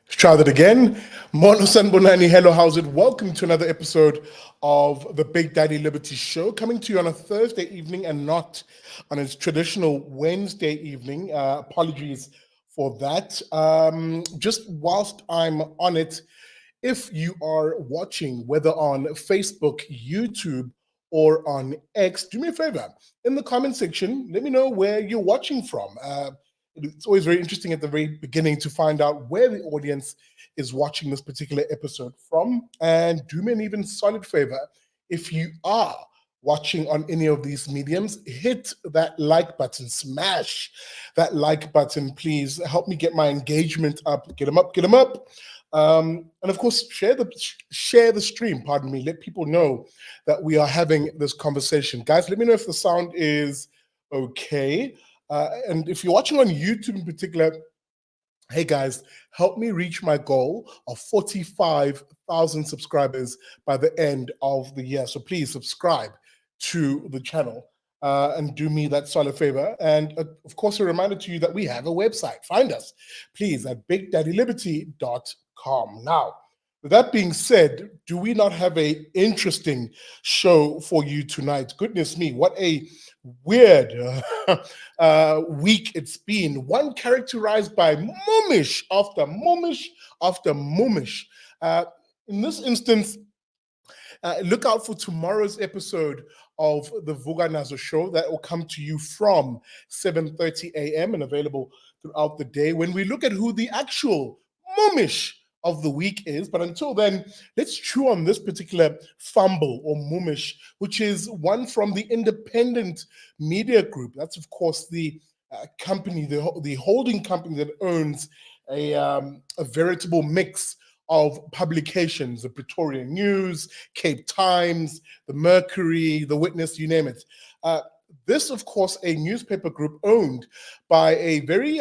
Try that again. Mono Sanbonani, hello, how's it? Welcome to another episode of the Big Daddy Liberty Show, coming to you on a Thursday evening and not on its traditional Wednesday evening. Apologies for that. Just whilst I'm on it, if you are watching, whether on Facebook, YouTube, or on X, do me a favor. In the comment section, let me know where you're watching from. It's always very interesting at the very beginning to find out where the audience is watching this particular episode from. And do me an even solid favor, if you are watching on any of these mediums, hit that like button, smash that like button, please. Help me get my engagement up. Get them up, get them up. And of course, share the stream, pardon me. Let people know that we are having this conversation. Guys, let me know if the sound is okay. And if you're watching on YouTube in particular, hey guys, help me reach my goal of 45,000 subscribers by the end of the year. So please subscribe to the channel and do me that solid favor. And of course, a reminder to you that we have a website. Find us, please, at bigdaddyliberty.com. Now, with that being said, do we not have an interesting show for you tonight? Goodness me, what a weird week it's been. One characterized by mummish after mummish after mummish. In this instance, look out for tomorrow's episode of the Vuga Nazo show that will come to you from 7:30 a.m. and available throughout the day when we look at who the actual mummish of the week is. But until then, let's chew on this particular fumble or mummish, which is one from the independent media group. That's, of course, the company, the holding company that owns a veritable mix of publications, the Pretoria News, Cape Times, the Mercury, the Witness, you name it. This, of course, a newspaper group owned by a very,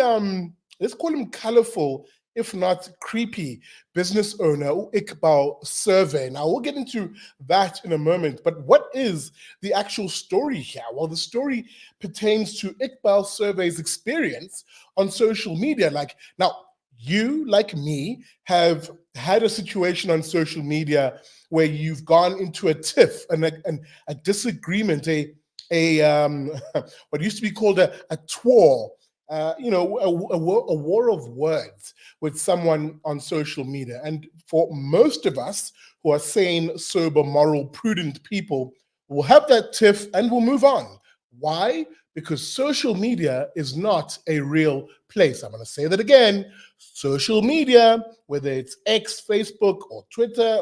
let's call him colorful, if not creepy, business owner, Iqbal Surve. Now, we'll get into that in a moment, but what is the actual story here? Well, the story pertains to Iqbal Surve's experience on social media. Now, you, like me, have had a situation on social media where you've gone into a tiff and a disagreement, what used to be called a twar, a war of words with someone on social media. And for most of us who are sane, sober, moral, prudent people, we'll have that tiff and we'll move on. Why? Because social media is not a real place. I'm going to say that again. Social media, whether it's X, Facebook, or Twitter,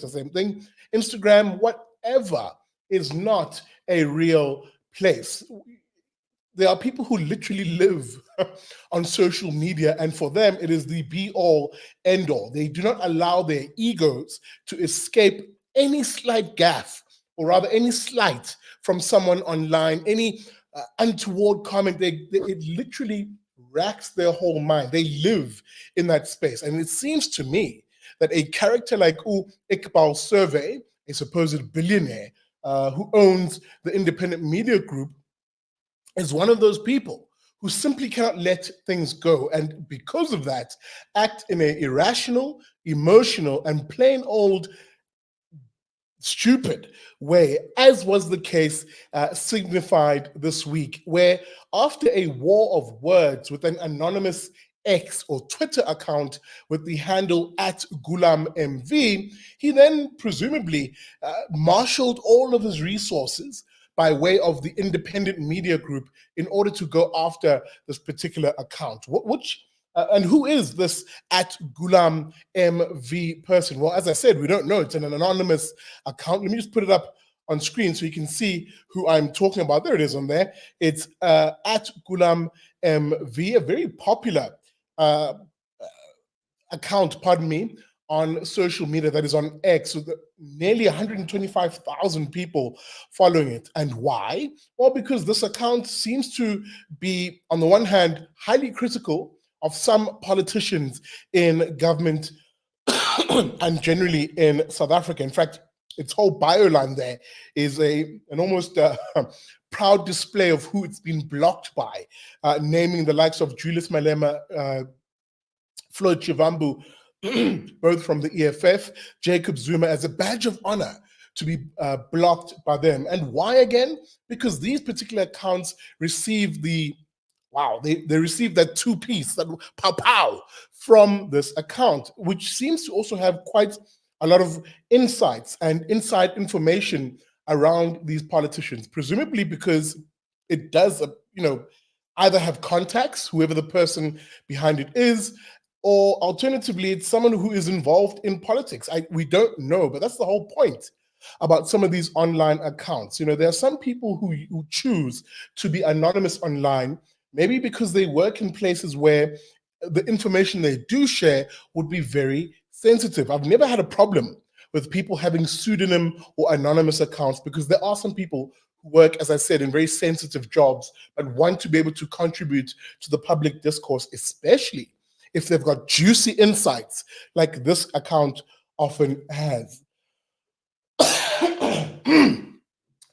same thing, Instagram, whatever, is not a real place. There are people who literally live on social media, and for them, it is the be-all, end-all. They do not allow their egos to escape any slight gaffe, or rather any slight from someone online, any untoward comment. It literally racks their whole mind. They live in that space. And it seems to me that a character like Iqbal Survé, a supposed billionaire who owns the independent media group, is one of those people who simply cannot let things go, and because of that, act in an irrational, emotional, and plain old stupid way, as was the case signified this week, where after a war of words with an anonymous X or Twitter account with the handle @GulamMV, he then presumably marshaled all of his resources by way of the independent media group in order to go after this particular account. And who is this @GulamMV person? Well, as I said, we don't know. It's an anonymous account. Let me just put it up on screen so you can see who I'm talking about. There it is on there. It's @GulamMV, a very popular account, pardon me, on social media that is on X, with nearly 125,000 people following it. And why? Well, because this account seems to be, on the one hand, highly critical of some politicians in government and generally in South Africa. In fact, its whole bio line there is an almost proud display of who it's been blocked by, naming the likes of Julius Malema, Floyd Chivambu, both from the EFF, Jacob Zuma, as a badge of honor to be blocked by them. And why again? Because these particular accounts receive the they received that two-piece, that pow from this account, which seems to also have quite a lot of insights and inside information around these politicians, presumably because it does, either have contacts, whoever the person behind it is, or alternatively, it's someone who is involved in politics. We don't know, but that's the whole point about some of these online accounts. There are some people who choose to be anonymous online, maybe because they work in places where the information they do share would be very sensitive. I've never had a problem with people having pseudonym or anonymous accounts, because there are some people who work, as I said, in very sensitive jobs, but want to be able to contribute to the public discourse, especially if they've got juicy insights like this account often has.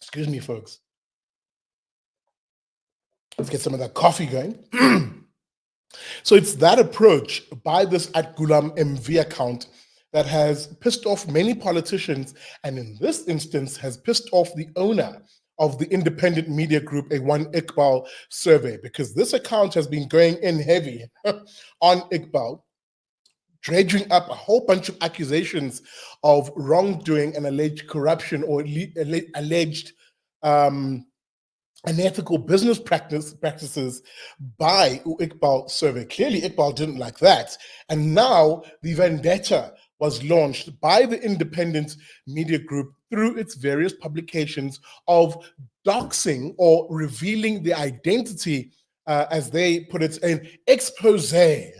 Excuse me, folks. Let's get some of that coffee going. So it's that approach by this @Gulam MV account that has pissed off many politicians, and in this instance has pissed off the owner of the independent media group, Iqbal Survé, because this account has been going in heavy on Iqbal, dredging up a whole bunch of accusations of wrongdoing and alleged corruption, or alleged unethical business practices by Iqbal Survé. Clearly, Iqbal didn't like that. And now the vendetta was launched by the independent media group through its various publications of doxing, or revealing the identity, as they put it, an expose, a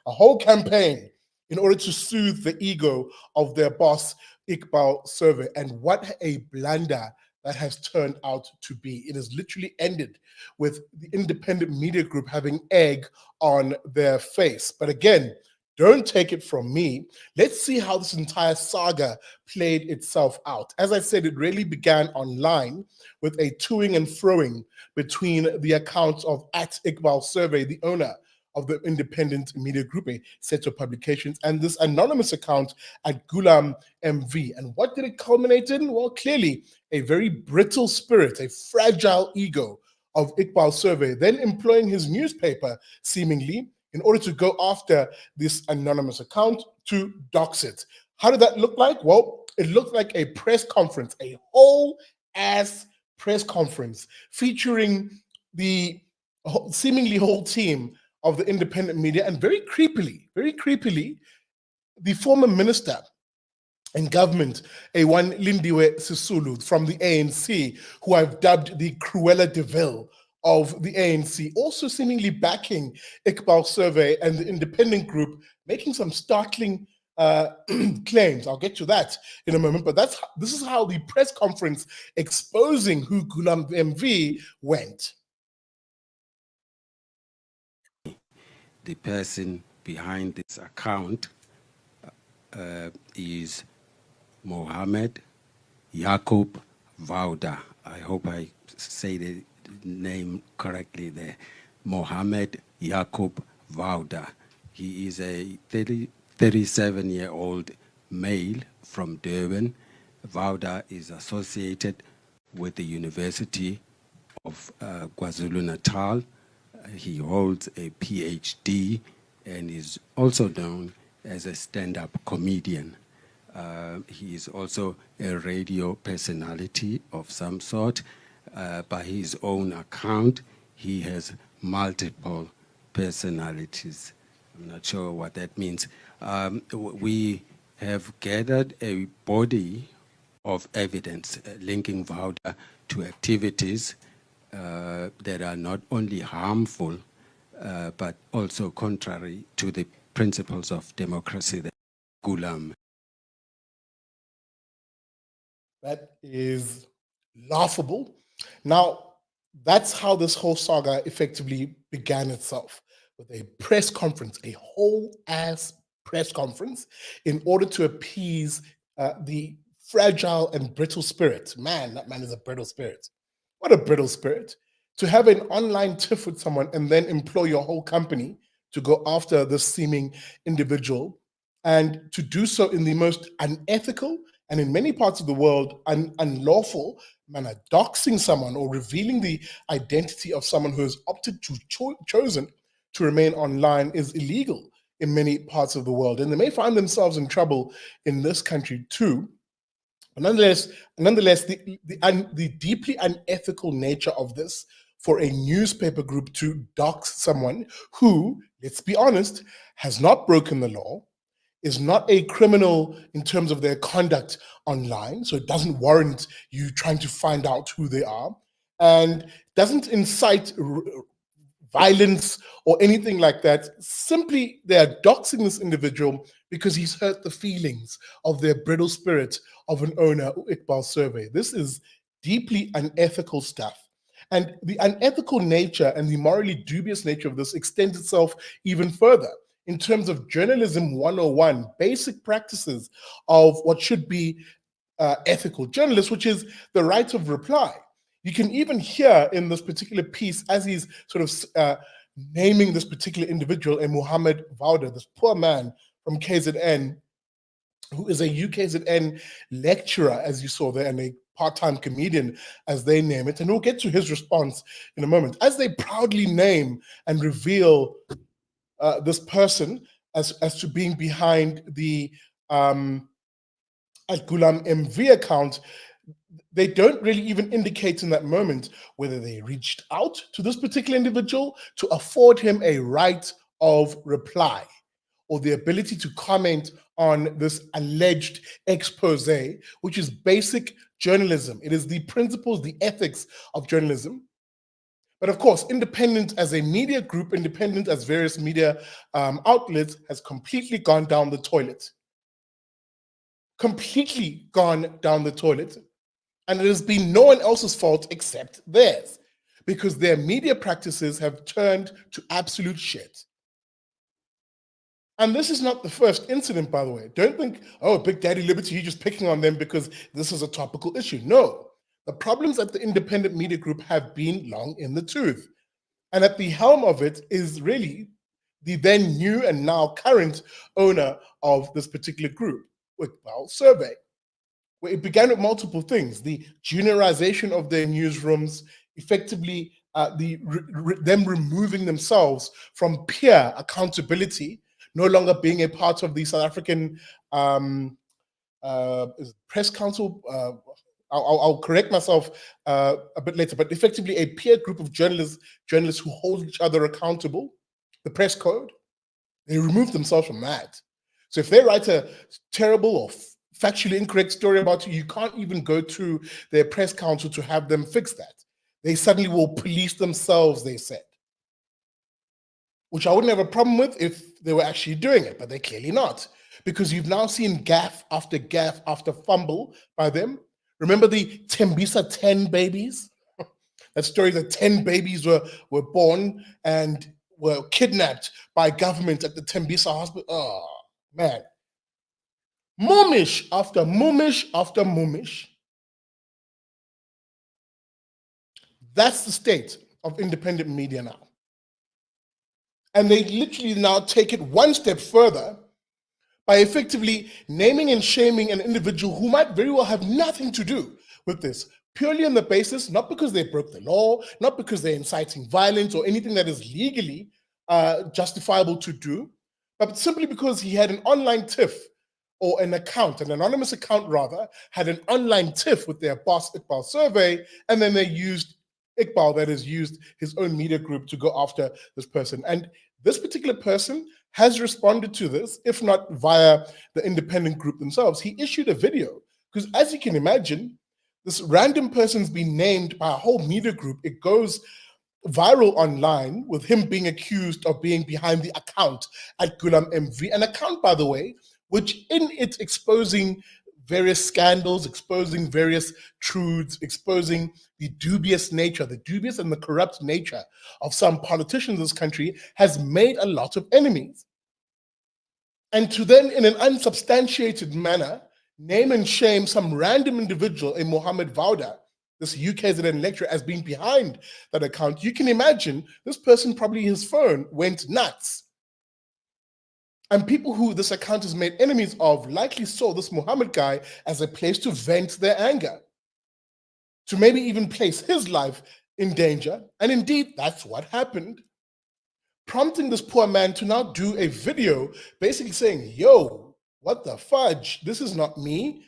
whole campaign in order to soothe the ego of their boss, Iqbal Survé. And what a blunder that has turned out to be. It has literally ended with the independent media group having egg on their face. But again, don't take it from me. Let's see how this entire saga played itself out. As I said, it really began online with a toing and froing between the accounts of @Iqbal Survé, the owner of the independent media group, a set of publications, and this anonymous account @Gulam MV. And what did it culminate in? Well, clearly a very brittle spirit, a fragile ego of Iqbal Survé, then employing his newspaper, seemingly, in order to go after this anonymous account to dox it. How did that look like? Well, it looked like a press conference, a whole ass press conference featuring the seemingly whole team of the independent media, and very creepily, the former minister in government, one Lindiwe Sisulu from the ANC, who I've dubbed the Cruella de Vil of the ANC, also seemingly backing Iqbal Survé and the independent group, making some startling claims. I'll get to that in a moment, but this is how the press conference exposing who Gulam MV went. The person behind this account is Mohammed Yaqub Vauda. I hope I say the name correctly there. Mohammed Yaqub Vauda. He is a 37-year-old male from Durban. Vauda is associated with the University of KwaZulu-Natal. He holds a PhD and is also known as a stand-up comedian. He is also a radio personality of some sort. By his own account, he has multiple personalities. I'm not sure what that means. We have gathered a body of evidence linking Vauda to activities that are not only harmful, but also contrary to the principles of democracy that Gulam. That is laughable. Now, that's how this whole saga effectively began itself, with a press conference, a whole ass press conference, in order to appease the fragile and brittle spirit. Man, that man is a brittle spirit. What a brittle spirit. To have an online tiff with someone and then employ your whole company to go after this seeming individual, and to do so in the most unethical and in many parts of the world unlawful manner. Doxing someone or revealing the identity of someone who has opted to chosen to remain online is illegal in many parts of the world, and they may find themselves in trouble in this country too. But nonetheless, the deeply unethical nature of this for a newspaper group to dox someone who, let's be honest, has not broken the law, is not a criminal in terms of their conduct online, so it doesn't warrant you trying to find out who they are, and doesn't incite violence or anything like that. Simply, they are doxing this individual because he's hurt the feelings of their brittle spirit of an owner, Iqbal Survé. This is deeply unethical stuff. And the unethical nature and the morally dubious nature of this extends itself even further in terms of journalism 101, basic practices of what should be ethical journalists, which is the right of reply. You can even hear in this particular piece, as he's sort of naming this particular individual, a Muhammad Vauda, this poor man from KZN, who is a UKZN lecturer, as you saw there, and a part-time comedian, as they name it. And we'll get to his response in a moment. As they proudly name and reveal this person as to being behind the At Gulam MV account, they don't really even indicate in that moment whether they reached out to this particular individual to afford him a right of reply or the ability to comment on this alleged expose, which is basic journalism. It is the principles, the ethics of journalism. But of course, independent as a media group, independent as various media outlets, has completely gone down the toilet. Completely gone down the toilet. And it has been no one else's fault except theirs, because their media practices have turned to absolute shit. And this is not the first incident, by the way. Don't think, oh, Big Daddy Liberty, you're just picking on them because this is a topical issue. No, the problems at the independent media group have been long in the tooth. And at the helm of it is really the then new and now current owner of this particular group, Iqbal Survé. Where it began with multiple things: the juniorization of their newsrooms, effectively them removing themselves from peer accountability, no longer being a part of the South African press council. I'll correct myself a bit later, but effectively a peer group of journalists who hold each other accountable, the press code. They remove themselves from that. So if they write a terrible or factually incorrect story about you, you can't even go to their press council to have them fix that. They suddenly will police themselves, they said. Which I wouldn't have a problem with if they were actually doing it, but they're clearly not. Because you've now seen gaffe after fumble by them. Remember the Tembisa 10 babies? That story that 10 babies were born and were kidnapped by government at the Tembisa hospital. Oh, man. Mumish after mumish after mumish. That's the state of independent media now. And they literally now take it one step further by effectively naming and shaming an individual who might very well have nothing to do with this, purely on the basis, not because they broke the law, not because they're inciting violence or anything that is legally justifiable to do, but simply because he had an online tiff, or an account, an anonymous account rather, had an online tiff with their boss, Iqbal Survé, and then they used Iqbal, that is, used his own media group to go after this person. And this particular person has responded to this, if not via the independent group themselves. He issued a video, because as you can imagine, this random person's been named by a whole media group. It goes viral online with him being accused of being behind the account at Gulam MV, an account, by the way, which in its exposing various scandals, exposing various truths, exposing the dubious nature, the dubious and the corrupt nature of some politicians in this country, has made a lot of enemies. And to then, in an unsubstantiated manner, name and shame some random individual, a Muhammad Vauda, this UKZN lecturer, as being behind that account, you can imagine this person, probably his phone went nuts. And people who this account has made enemies of likely saw this Muhammad guy as a place to vent their anger, to maybe even place his life in danger. And indeed, that's what happened, prompting this poor man to now do a video basically saying, yo, what the fudge? This is not me.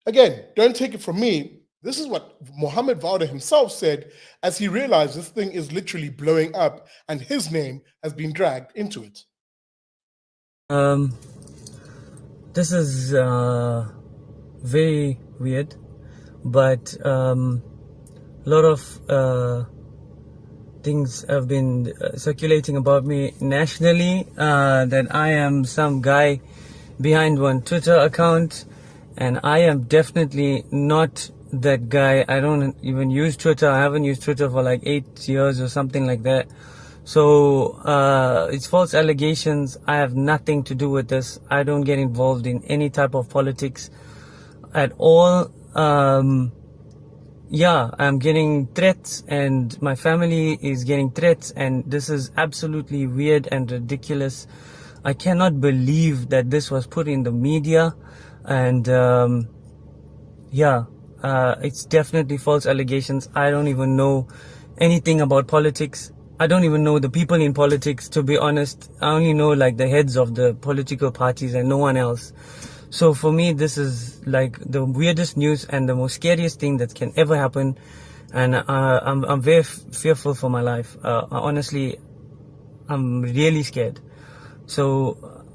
Again, don't take it from me. This is what Mohammed Vauda himself said as he realized this thing is literally blowing up and his name has been dragged into it. This is very weird, but a lot of things have been circulating about me nationally, that I am some guy behind one Twitter account, and I am definitely not that guy. I don't even use Twitter. I haven't used Twitter for like 8 years or something like that. So it's false allegations. I have nothing to do with this. I don't get involved in any type of politics at all. Yeah, I'm getting threats and my family is getting threats, and this is absolutely weird and ridiculous. I cannot believe that this was put in the media, and yeah, it's definitely false allegations. I don't even know anything about politics. I don't even know the people in politics, to be honest. I only know like the heads of the political parties and no one else. So for me, this is like the weirdest news and the most scariest thing that can ever happen. And I'm very fearful for my life. Honestly, I'm really scared. So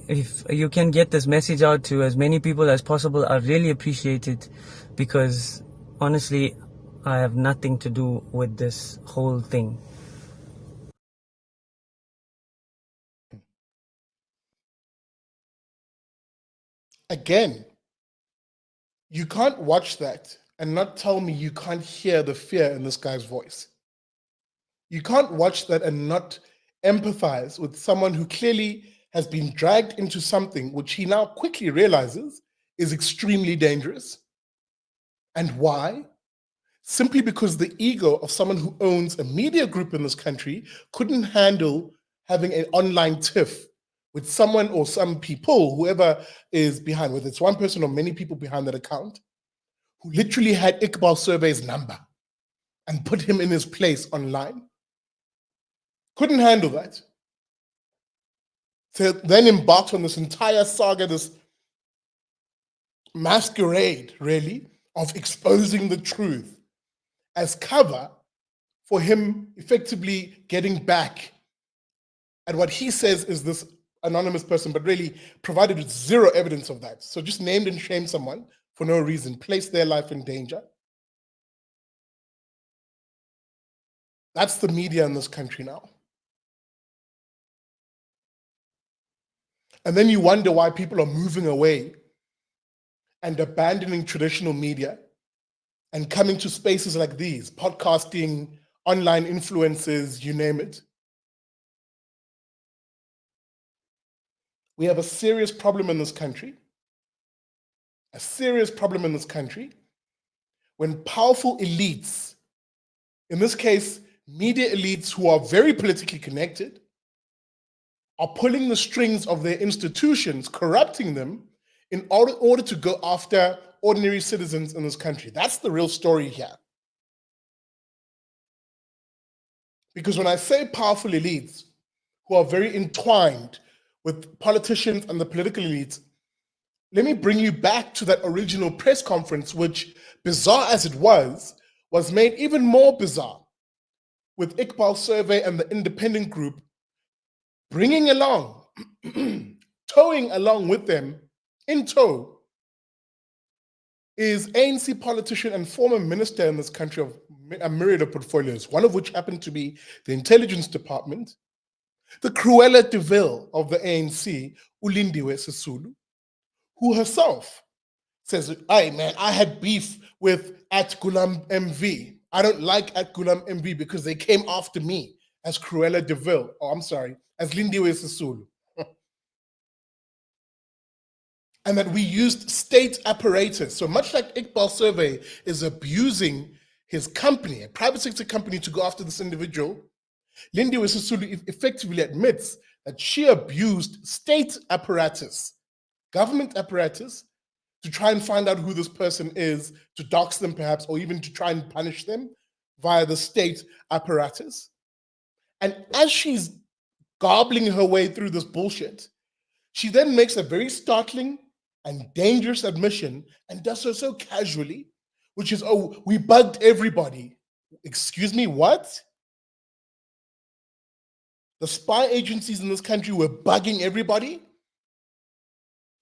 if you can get this message out to as many people as possible, I really appreciate it, because honestly, I have nothing to do with this whole thing. Again, you can't watch that and not tell me you can't hear the fear in this guy's voice. You can't watch that and not empathize with someone who clearly has been dragged into something which he now quickly realizes is extremely dangerous. And why? Simply because the ego of someone who owns a media group in this country couldn't handle having an online tiff with someone or some people, whoever is behind, whether it's one person or many people behind that account, who literally had Iqbal Survé's number and put him in his place online. Couldn't handle that. So then embarked on this entire saga, this masquerade, really, of exposing the truth as cover for him effectively getting back at what he says is this anonymous person, but really provided with zero evidence of that. So just named and shamed someone for no reason, placed their life in danger. That's the media in this country now. And then you wonder why people are moving away and abandoning traditional media and coming to spaces like these, podcasting, online influencers, you name it. We have a serious problem in this country, when powerful elites, in this case, media elites who are very politically connected, are pulling the strings of their institutions, corrupting them in order to go after ordinary citizens in this country. That's the real story here. Because when I say powerful elites who are very entwined with politicians and the political elites, let me bring you back to that original press conference, which, bizarre as it was made even more bizarre with Iqbal Survé and the independent group bringing along, towing along with them, in tow, is ANC politician and former minister in this country of a myriad of portfolios, one of which happened to be the intelligence department, the Cruella de Vil of the ANC, Lindiwe Sisulu, who herself says, hey man, I had beef with at Gulam MV. I don't like at Gulam MV because they came after me as Cruella de Vil, as Lindiwe Sisulu. And that we used state apparatus. So much like Iqbal Survé is abusing his company, a private sector company, to go after this individual, Lindiwe Sisulu effectively admits that she abused state apparatus, government apparatus, to try and find out who this person is, to dox them perhaps, or even to try and punish them via the state apparatus. And as she's gobbling her way through this bullshit, she then makes a very startling and dangerous admission and does so casually, which is, oh, we bugged everybody. Excuse me, what? The spy agencies in this country were bugging everybody?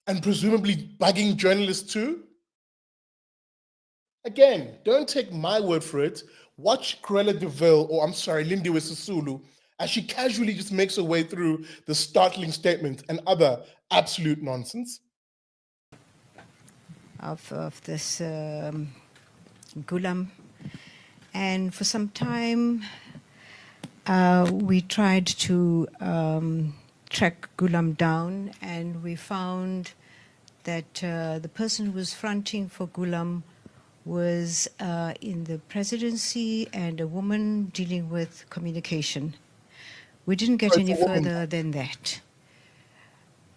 And presumably bugging journalists too? Again, don't take my word for it. Watch Cruella de Vil, or I'm sorry, Lindiwe Sisulu, as she casually just makes her way through the startling statement and other absolute nonsense. Of this Gulam. And for some time, we tried to track Gulam down, and we found that the person who was fronting for Gulam was in the presidency and a woman dealing with communication. We didn't get any further than that.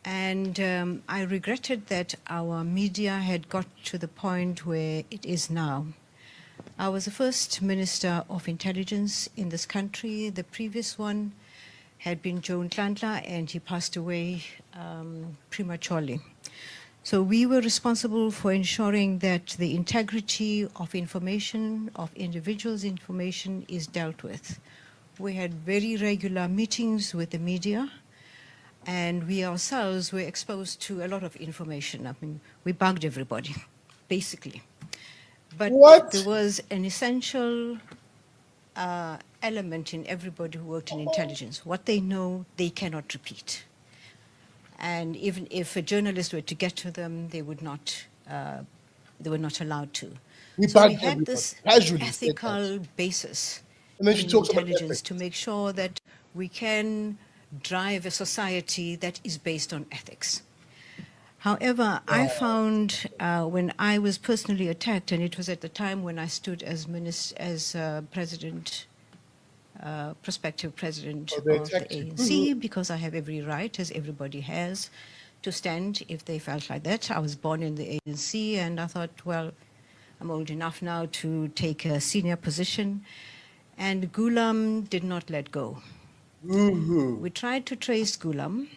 And I regretted that our media had got to the point where it is now. I was the first Minister of Intelligence in this country. The previous one had been Joe Nhlanhla, and he passed away prematurely. So we were responsible for ensuring that the integrity of information, of individuals' information, is dealt with. We had very regular meetings with the media, and we ourselves were exposed to a lot of information. I mean, we bugged everybody, basically. But there was an essential element in everybody who worked in intelligence. What they know, they cannot repeat. And even if a journalist were to get to them, they would not, they were not allowed to. So we had this ethical basis in intelligence to make sure that we can drive a society that is based on ethics. However, I found when I was personally attacked, and it was at the time when I stood as president, prospective president of the ANC, because I have every right, as everybody has, to stand if they felt like that. I was born in the ANC, and I thought, well, I'm old enough now to take a senior position. And Gulam did not let go. We tried to trace Gulam,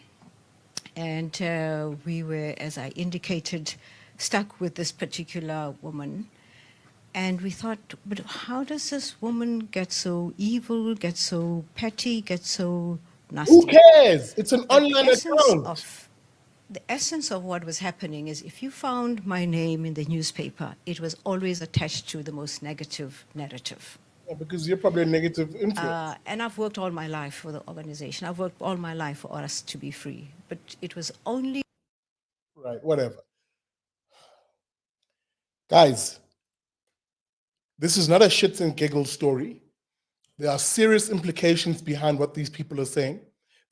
and we were, as I indicated, stuck with this particular woman. And we thought, but how does this woman get so evil, get so petty, get so nasty? Who cares? It's an online account. The essence of what was happening is if you found my name in the newspaper, it was always attached to the most negative narrative. Yeah, because you're probably a negative influence. And I've worked all my life for the organization. I've worked all my life for us to be free. But it was only... Right, whatever. Guys, this is not a shits and giggles story. There are serious implications behind what these people are saying.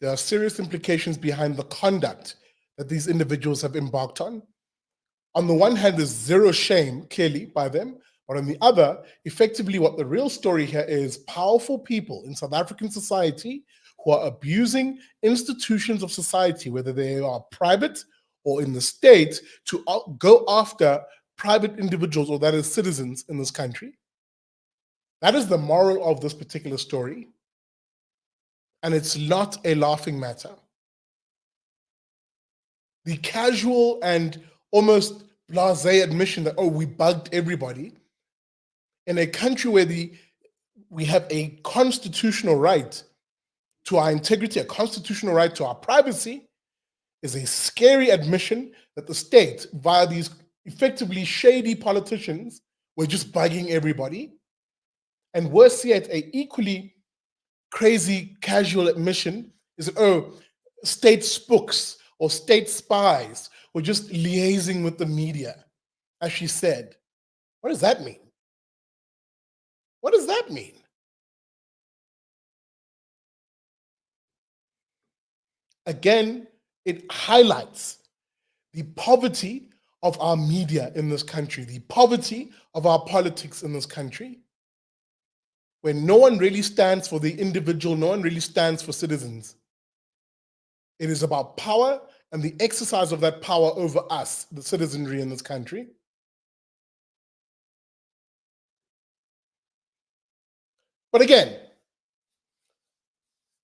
There are serious implications behind the conduct that these individuals have embarked on. On the one hand, there's zero shame, clearly, by them. But on the other, effectively what the real story here is powerful people in South African society who are abusing institutions of society, whether they are private or in the state, to go after private individuals, or that is citizens in this country. That is the moral of this particular story. And it's not a laughing matter. The casual and almost blasé admission that, oh, we bugged everybody, in a country where we have a constitutional right to our integrity, a constitutional right to our privacy, is a scary admission that the state, via these effectively shady politicians, were just bugging everybody. And worse yet, a equally crazy casual admission is that, oh, state spooks or state spies were just liaising with the media, as she said. What does that mean? What does that mean? Again, it highlights the poverty of our media in this country, the poverty of our politics in this country, where no one really stands for the individual, no one really stands for citizens. It is about power and the exercise of that power over us, the citizenry in this country. But again,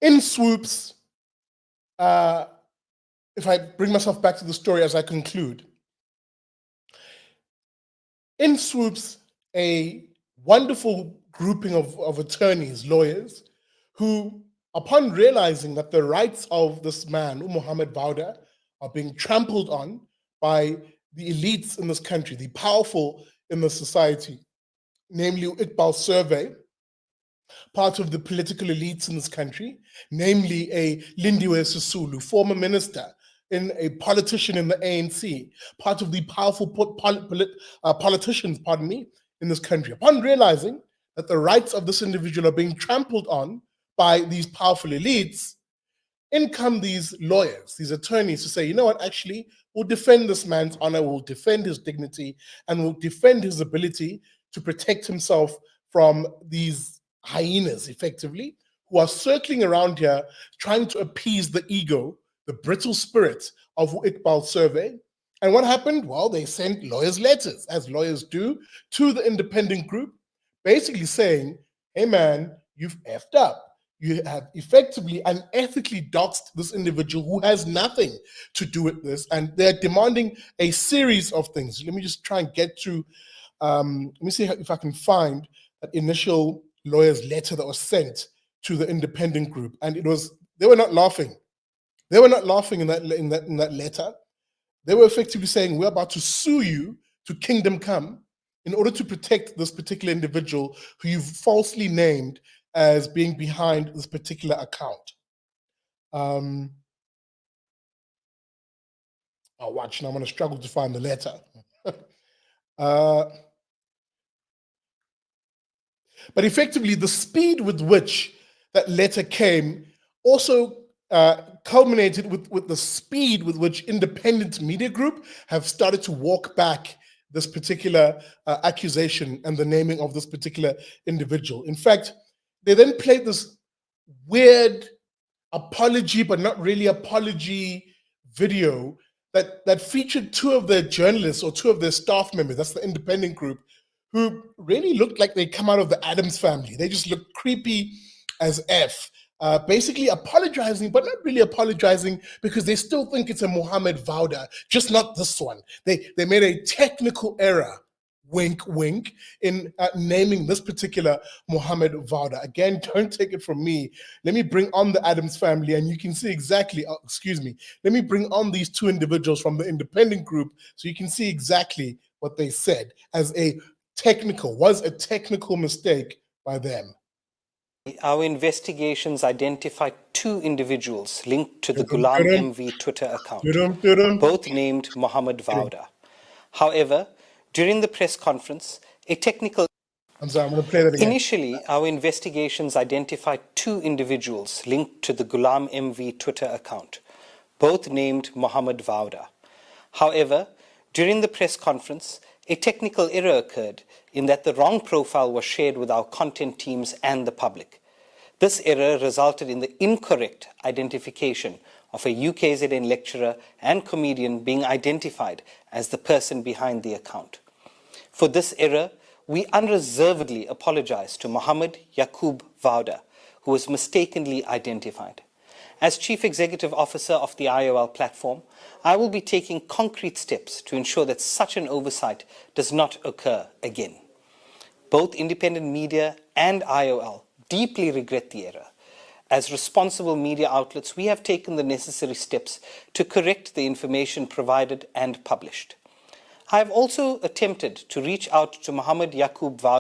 in swoops, if I bring myself back to the story as I conclude, in swoops, a wonderful grouping of attorneys, lawyers, who, upon realizing that the rights of this man, Mohammed Vauda, are being trampled on by the elites in this country, the powerful in the society, namely Iqbal Surve, part of the political elites in this country, namely a Lindiwe Sisulu, former minister, a politician in the ANC, part of the powerful politicians, pardon me, in this country. Upon realizing that the rights of this individual are being trampled on by these powerful elites, in come these lawyers, these attorneys to say, you know what, actually, we'll defend this man's honor, we'll defend his dignity, and we'll defend his ability to protect himself from these hyenas, effectively, who are circling around here trying to appease the ego, the brittle spirit of Iqbal Survé. And what happened? Well, they sent lawyers' letters, as lawyers do, to the independent group, basically saying, hey man, you've effed up. You have effectively unethically doxed this individual who has nothing to do with this, and they're demanding a series of things. Let me just try and get to, let me see if I can find that initial lawyer's letter that was sent to the independent group, and it was, they were not laughing. They were not laughing in that letter. They were effectively saying, we're about to sue you to kingdom come in order to protect this particular individual who you've falsely named as being behind this particular account. Oh, watch, now I'm going to struggle to find the letter. But effectively, the speed with which that letter came also culminated with the speed with which independent media group have started to walk back this particular accusation and the naming of this particular individual. In fact, they then played this weird apology, but not really apology video that featured two of their journalists or two of their staff members, that's the independent group, who really looked like they come out of the Addams family. They just looked creepy as F. Basically apologizing, but not really apologizing because they still think it's a Mohammed Vauda, just not this one. They made a technical error, wink, wink, in naming this particular Mohammed Vauda. Again, don't take it from me. Let me bring on the Addams family and you can see exactly, excuse me, let me bring on these two individuals from the independent group so you can see exactly what they said as a technical mistake by them. Our investigations identified two individuals linked to the Ghulam MV Twitter account, both named Mohammed Vauda. However, during the press conference, a technical... I'm sorry, I'm going to play that again. Initially, our investigations identified two individuals linked to the Ghulam MV Twitter account, both named Mohammed Vauda. However, during the press conference, a technical error occurred in that the wrong profile was shared with our content teams and the public. This error resulted in the incorrect identification of a UKZN lecturer and comedian being identified as the person behind the account. For this error, we unreservedly apologize to Mohammed Yaqub Vauda, who was mistakenly identified. As Chief Executive Officer of the IOL platform, I will be taking concrete steps to ensure that such an oversight does not occur again. Both independent media and IOL deeply regret the error. As responsible media outlets, we have taken the necessary steps to correct the information provided and published. I have also attempted to reach out to Mohammed Yaqub Vauda.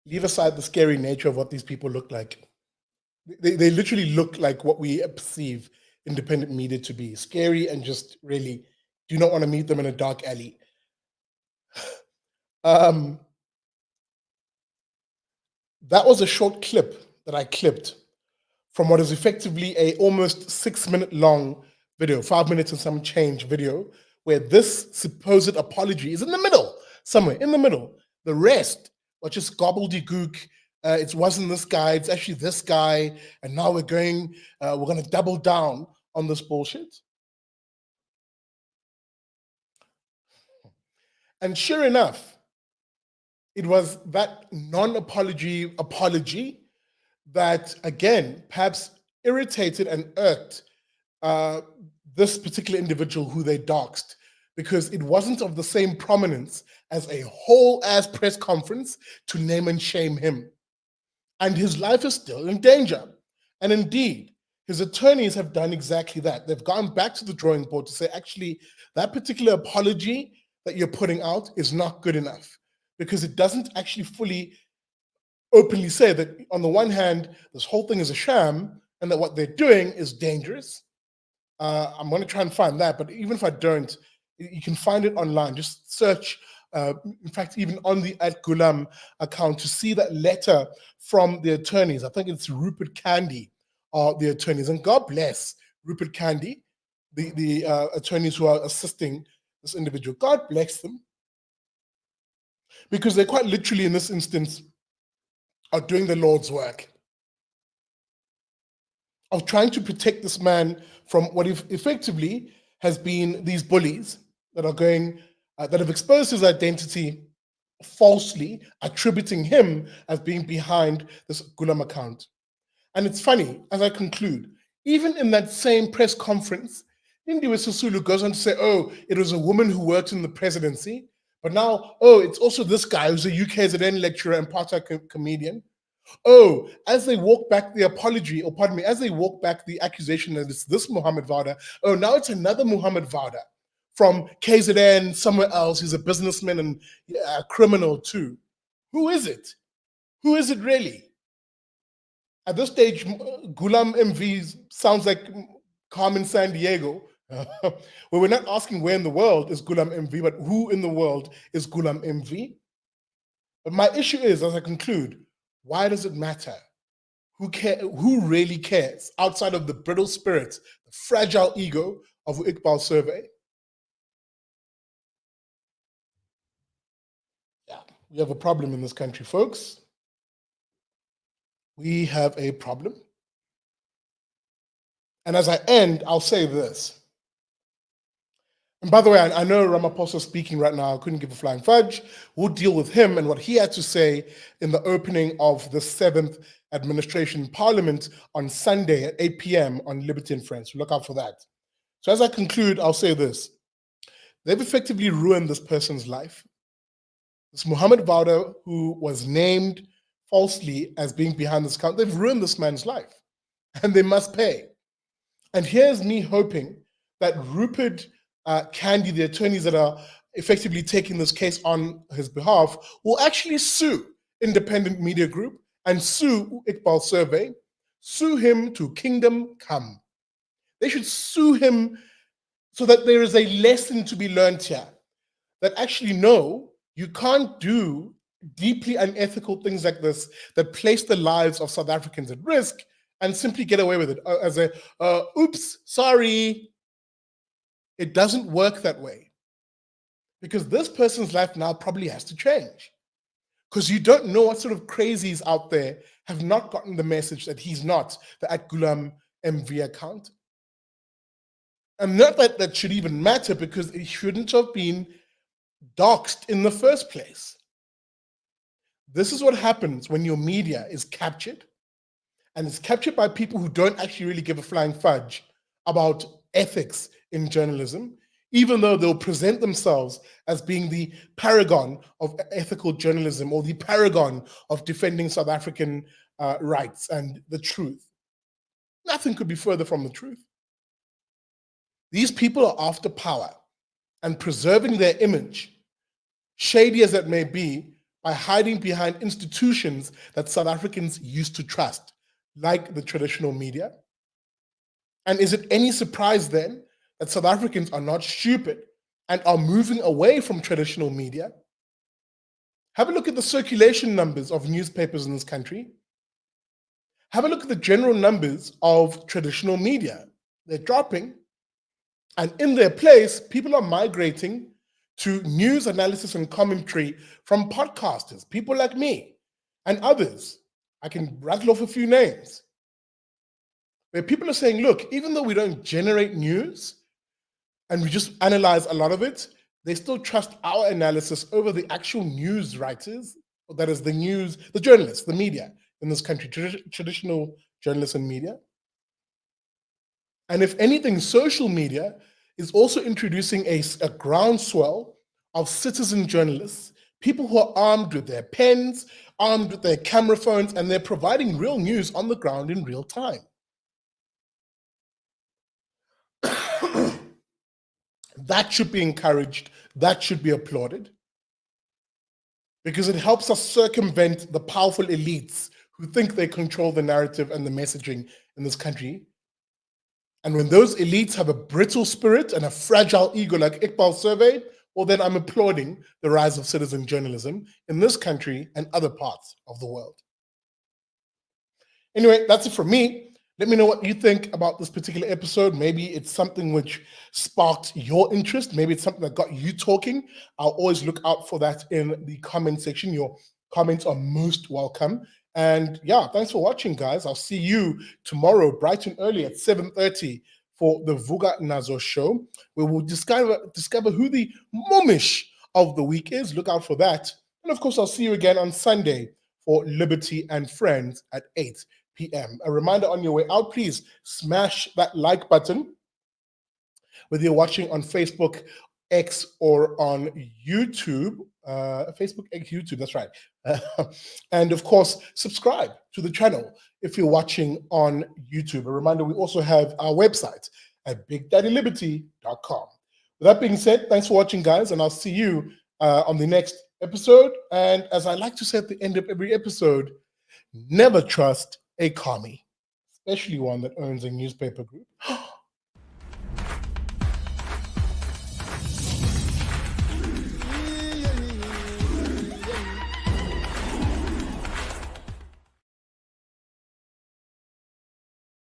Leave aside the scary nature of what these people look like. They literally look like what we perceive independent media to be. Scary and just really do not want to meet them in a dark alley. That was a short clip that I clipped from what is effectively a almost 6 minute long video, 5 minutes and some change video, where this supposed apology is in the middle, somewhere in the middle. The rest are just gobbledygook. It wasn't this guy, it's actually this guy, and now we're going to double down on this bullshit. And sure enough, it was that non-apology apology that, again, perhaps irritated and irked this particular individual who they doxed, because it wasn't of the same prominence as a whole-ass press conference to name and shame him. And his life is still in danger. And indeed, his attorneys have done exactly that. They've gone back to the drawing board to say, actually, that particular apology that you're putting out is not good enough, because it doesn't actually fully openly say that, on the one hand, this whole thing is a sham and that what they're doing is dangerous. I'm going to try and find that, but even if I don't, you can find it online. Just search, in fact, even on the @Gulam account, to see that letter from the attorneys. I think it's Rupert Candy are the attorneys, and God bless Rupert Candy, the attorneys who are assisting this individual. God bless them, because they quite literally, in this instance, are doing the Lord's work of trying to protect this man from what effectively has been these bullies that are going, that have exposed his identity falsely, attributing him as being behind this Gulam account. And it's funny, as I conclude, even in that same press conference, Lindiwe Sisulu goes on to say, oh, it was a woman who worked in the presidency, but now, oh, it's also this guy who's a UKZN lecturer and part-time comedian. Oh, as they walk back the apology, or pardon me, as they walk back the accusation that it's this Muhammad Vauda, oh, now it's another Muhammad Vauda from KZN, somewhere else. He's a businessman and a criminal too. Who is it? Who is it really? At this stage, Gulam MV sounds like Carmen San Diego. Well, we're not asking where in the world is Gulam MV, but who in the world is Gulam MV? But my issue is, as I conclude, why does it matter? Who really cares outside of the brittle spirit, the fragile ego of Iqbal Surve? Yeah, we have a problem in this country, folks. We have a problem. And as I end, I'll say this. And by the way, I know Ramaphosa speaking right now. I couldn't give a flying fudge. We'll deal with him and what he had to say in the opening of the 7th administration parliament on Sunday at 8 p.m. on Liberty and Friends. So look out for that. So as I conclude, I'll say this. They've effectively ruined this person's life. This Muhammad Vauda, who was named falsely as being behind this account, they've ruined this man's life, and they must pay. And here's me hoping that Rupert Candy, the attorneys that are effectively taking this case on his behalf, will actually sue Independent Media Group and sue Iqbal Survé, sue him to kingdom come. They should sue him so that there is a lesson to be learned here, that actually, no, you can't do deeply unethical things like this that place the lives of South Africans at risk and simply get away with it as a, oops, sorry. It doesn't work that way, because this person's life now probably has to change, because you don't know what sort of crazies out there have not gotten the message that he's not the @Gulam MV account. And not that that should even matter, because it shouldn't have been doxed in the first place. This is what happens when your media is captured, and it's captured by people who don't actually really give a flying fudge about ethics in journalism, even though they'll present themselves as being the paragon of ethical journalism or the paragon of defending South African rights and the truth. Nothing could be further from the truth. These people are after power and preserving their image, shady as it may be, by hiding behind institutions that South Africans used to trust, like the traditional media. And is it any surprise then that South Africans are not stupid and are moving away from traditional media? Have a look at the circulation numbers of newspapers in this country. Have a look at the general numbers of traditional media. They're dropping. And in their place, people are migrating to news analysis and commentary from podcasters, people like me and others. I can rattle off a few names, where people are saying, look, even though we don't generate news and we just analyze a lot of it, they still trust our analysis over the actual news writers, that is the news, the journalists, the media in this country, traditional journalists and media. And if anything, social media is also introducing a groundswell of citizen journalists, people who are armed with their pens, armed with their camera phones, and they're providing real news on the ground in real time. That should be encouraged, that should be applauded, because it helps us circumvent the powerful elites who think they control the narrative and the messaging in this country. And when those elites have a brittle spirit and a fragile ego like Iqbal Survé, well, then I'm applauding the rise of citizen journalism in this country and other parts of the world. Anyway, that's it from me. Let me know what you think about this particular episode. Maybe it's something which sparked your interest. Maybe it's something that got you talking. I'll always look out for that in the comment section. Your comments are most welcome. And yeah, thanks for watching, guys. I'll see you tomorrow, bright and early at 7:30 for the Vuga Nazo show, where we'll discover who the momish of the week is. Look out for that. And of course, I'll see you again on Sunday for Liberty and Friends at 8 p.m. A reminder on your way out, please smash that like button, whether you're watching on Facebook, X, or on YouTube. Facebook, X, YouTube, that's right. And of course, subscribe to the channel if you're watching on YouTube. A reminder, we also have our website at bigdaddyliberty.com. With that being said, thanks for watching, guys, and I'll see you on the next episode. And as I like to say at the end of every episode, never trust a commie, especially one that owns a newspaper group.